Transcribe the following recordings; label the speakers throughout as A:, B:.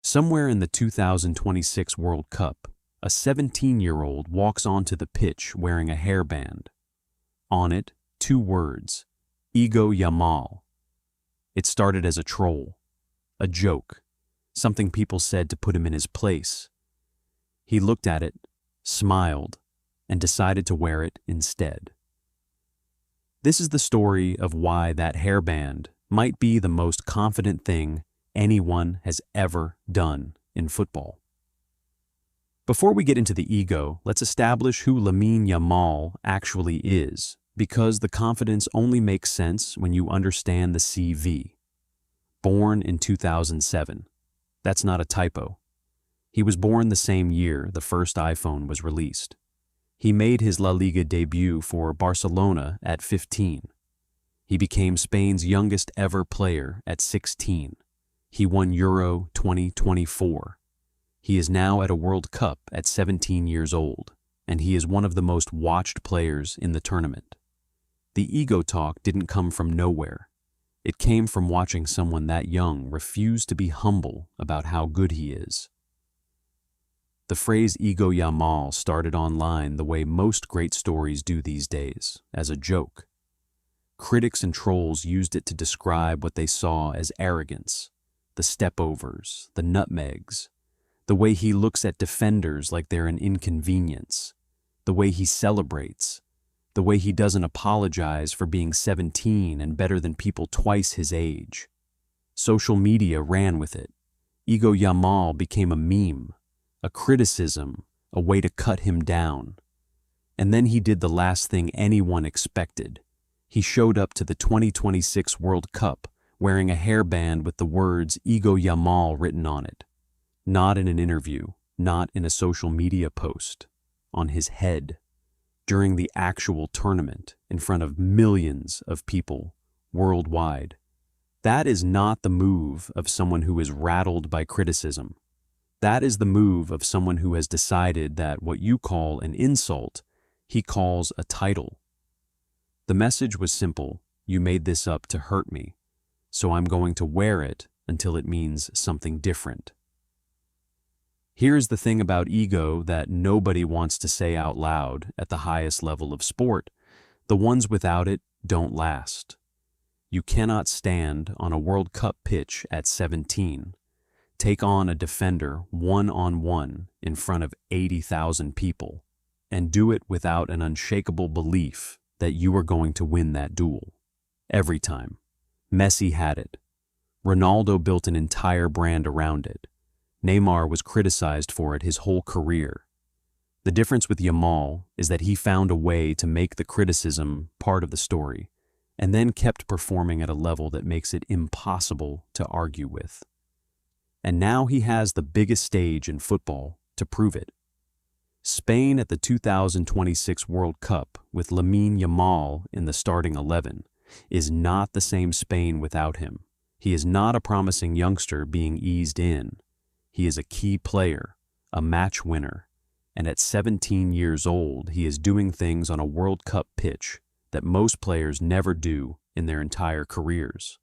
A: Somewhere in the 2026 World Cup, a 17-year-old walks onto the pitch wearing a hairband. On it, two words, Ego Yamal. It started as a troll, a joke, something people said to put him in his place. He looked at it, smiled, and decided to wear it instead. This is the story of why that hairband might be the most confident thing anyone has ever done in football. Before we get into the ego, let's establish who Lamine Yamal actually is, because the confidence only makes sense when you understand the CV. Born in 2007. That's not a typo. He was born the same year the first iPhone was released. He made his La Liga debut for Barcelona at 15. He became Spain's youngest ever player at 16. He won Euro 2024. He is now at a World Cup at 17 years old, and he is one of the most watched players in the tournament. The ego talk didn't come from nowhere. It came from watching someone that young refuse to be humble about how good he is. The phrase Ego Yamal started online the way most great stories do these days, as a joke. Critics and trolls used it to describe what they saw as arrogance, the step-overs, the nutmegs, the way he looks at defenders like they're an inconvenience, the way he celebrates, the way he doesn't apologize for being 17 and better than people twice his age. Social media ran with it. Ego Yamal became a meme, a criticism, a way to cut him down. And then he did the last thing anyone expected. He showed up to the 2026 World Cup wearing a hairband with the words Ego Yamal written on it. Not in an interview, not in a social media post, on his head, during the actual tournament in front of millions of people worldwide. That is not the move of someone who is rattled by criticism. That is the move of someone who has decided that what you call an insult, he calls a title. The message was simple: you made this up to hurt me, so I'm going to wear it until it means something different. Here's the thing about ego that nobody wants to say out loud at the highest level of sport: the ones without it don't last. You cannot stand on a World Cup pitch at 17, take on a defender one-on-one in front of 80,000 people, and do it without an unshakable belief that you are going to win that duel. Every time. Messi had it. Ronaldo built an entire brand around it. Neymar was criticized for it his whole career. The difference with Yamal is that he found a way to make the criticism part of the story, and then kept performing at a level that makes it impossible to argue with. And now he has the biggest stage in football to prove it. Spain at the 2026 World Cup with Lamine Yamal in the starting 11 is not the same Spain without him. He is not a promising youngster being eased in. He is a key player, a match winner, and at 17 years old, he is doing things on a World Cup pitch that most players never do in their entire careers.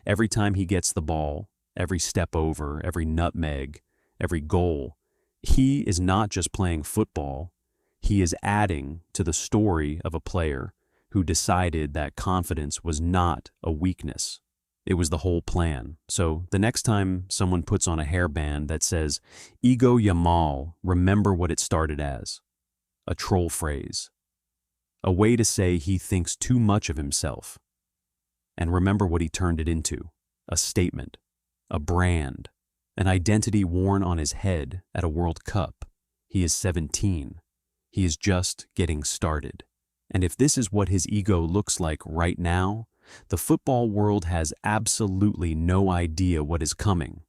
A: Every time he gets the ball, every step over, every nutmeg, every goal, he is not just playing football, he is adding to the story of a player who decided that confidence was not a weakness. It was the whole plan. So the next time someone puts on a hairband that says, Ego Yamal, remember what it started as. A troll phrase. A way to say he thinks too much of himself. And remember what he turned it into. A statement. A brand. An identity worn on his head at a World Cup. He is 17. He is just getting started. And if this is what his ego looks like right now, the football world has absolutely no idea what is coming.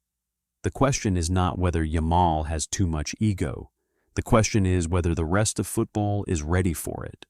A: The question is not whether Yamal has too much ego. The question is whether the rest of football is ready for it.